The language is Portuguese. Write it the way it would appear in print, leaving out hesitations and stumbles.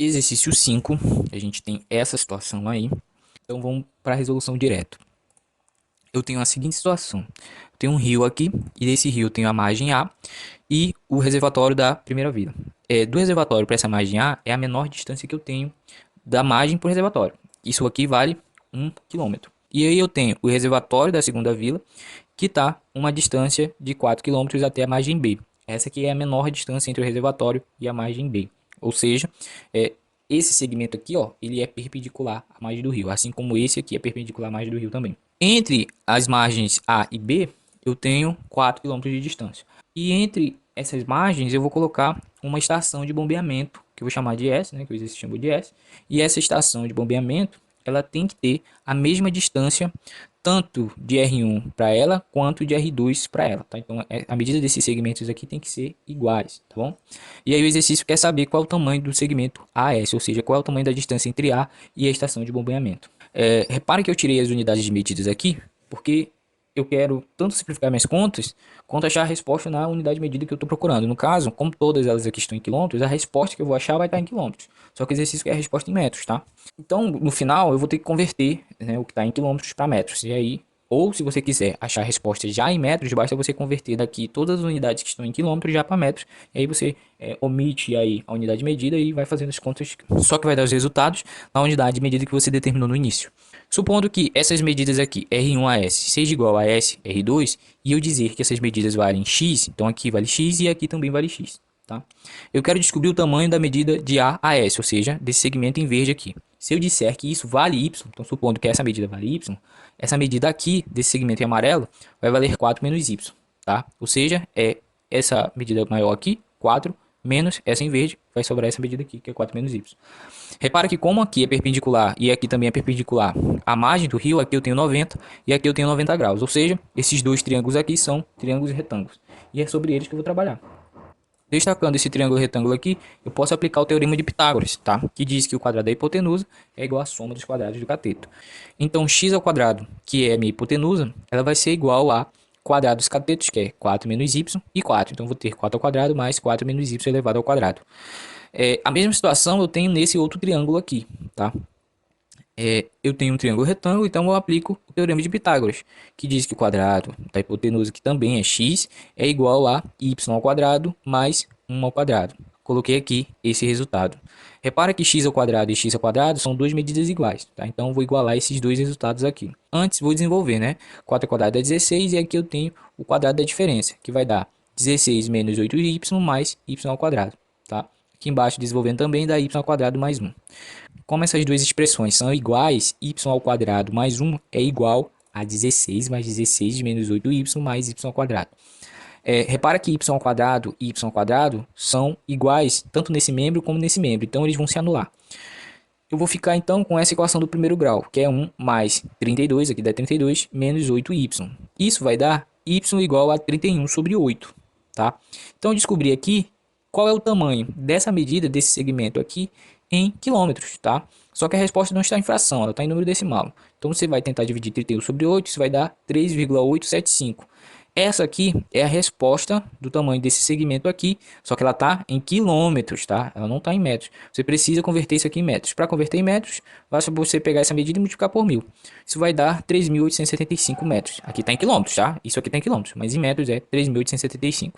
Exercício 5, a gente tem essa situação aí. Então vamos para a resolução direto. Eu tenho a seguinte situação. Eu tenho um rio aqui, e desse rio eu tenho a margem A e o reservatório da primeira vila. Do reservatório para essa margem A é a menor distância que eu tenho da margem para o reservatório. Isso aqui vale 1 km. E aí eu tenho o reservatório da segunda vila, que está uma distância de 4 km até a margem B. Essa aqui é a menor distância entre o reservatório e a margem B. Ou seja, esse segmento aqui, ó, ele é perpendicular à margem do rio, assim como esse aqui é perpendicular à margem do rio também. Entre as margens A e B, eu tenho 4 km de distância. E entre essas margens, eu vou colocar uma estação de bombeamento, que eu vou chamar de S, né, que eu exercício chamo de S. E essa estação de bombeamento, ela tem que ter a mesma distância tanto de R1 para ela quanto de R2 para ela, tá? Então, a medida desses segmentos aqui tem que ser iguais, tá bom? E aí o exercício quer saber qual é o tamanho do segmento AS, ou seja, qual é o tamanho da distância entre A e a estação de bombeamento. Repare que eu tirei as unidades de medidas aqui, porque eu quero tanto simplificar minhas contas, quanto achar a resposta na unidade de medida que eu estou procurando. No caso, como todas elas aqui estão em quilômetros, a resposta que eu vou achar vai estar em quilômetros. Só que o exercício quer a resposta em metros, tá? Então, no final, eu vou ter que converter, né, o que está em quilômetros para metros. E aí, ou se você quiser achar a resposta já em metros, basta você converter daqui todas as unidades que estão em quilômetros já para metros. E aí você omite aí a unidade de medida e vai fazendo as contas, só que vai dar os resultados na unidade de medida que você determinou no início. Supondo que essas medidas aqui, R1 a S, seja igual a S, R2, e eu dizer que essas medidas valem X, então aqui vale X e aqui também vale X. Tá? Eu quero descobrir o tamanho da medida de A a S, ou seja, desse segmento em verde aqui. Se eu disser que isso vale Y, então supondo que essa medida vale Y, essa medida aqui, desse segmento em amarelo, vai valer 4 menos Y. Tá? Ou seja, é essa medida maior aqui, 4, menos essa em verde, vai sobrar essa medida aqui, que é 4 menos Y. Repara que como aqui é perpendicular e aqui também é perpendicular à margem do rio, aqui eu tenho 90 e aqui eu tenho 90 graus. Ou seja, esses dois triângulos aqui são triângulos retângulos. E é sobre eles que eu vou trabalhar. Destacando esse triângulo retângulo aqui, eu posso aplicar o teorema de Pitágoras, tá? Que diz que o quadrado da hipotenusa é igual à soma dos quadrados do cateto. Então, x ao quadrado, que é a minha hipotenusa, ela vai ser igual a quadrado dos catetos, que é 4 menos y e 4. Então, vou ter 4 ao quadrado mais 4 menos y elevado ao quadrado. A mesma situação eu tenho nesse outro triângulo aqui, tá? Eu tenho um triângulo retângulo, então eu aplico o teorema de Pitágoras, que diz que o quadrado da hipotenusa, que também é x, é igual a y ao quadrado mais 1 ao quadrado. Coloquei aqui esse resultado. Repara que x ao quadrado e x ao quadrado são duas medidas iguais, tá? Então eu vou igualar esses dois resultados aqui. Antes vou desenvolver, né? 4 ao quadrado é 16 e aqui eu tenho o quadrado da diferença, que vai dar 16 menos 8y mais y ao quadrado, tá? Aqui embaixo desenvolvendo também dá y ao quadrado mais 1. Como essas duas expressões são iguais, y ao quadrado mais 1 é igual a 16 mais 16 menos 8y mais y ao quadrado. Repara que y ao quadrado e y ao quadrado são iguais tanto nesse membro como nesse membro, então eles vão se anular. Eu vou ficar então com essa equação do primeiro grau, que é 1 mais 32, aqui dá 32, menos 8y. Isso vai dar y igual a 31 sobre 8, tá? Então eu descobri aqui qual é o tamanho dessa medida, desse segmento aqui, em quilômetros, tá? Só que a resposta não está em fração, ela está em número decimal. Então você vai tentar dividir 31 sobre 8, isso vai dar 3,875. Essa aqui é a resposta do tamanho desse segmento aqui, só que ela está em quilômetros, tá? Ela não está em metros. Você precisa converter isso aqui em metros. Para converter em metros, basta você pegar essa medida e multiplicar por 1000. Isso vai dar 3.875 metros. Aqui está em quilômetros, tá? Isso aqui está em quilômetros, mas em metros é 3.875.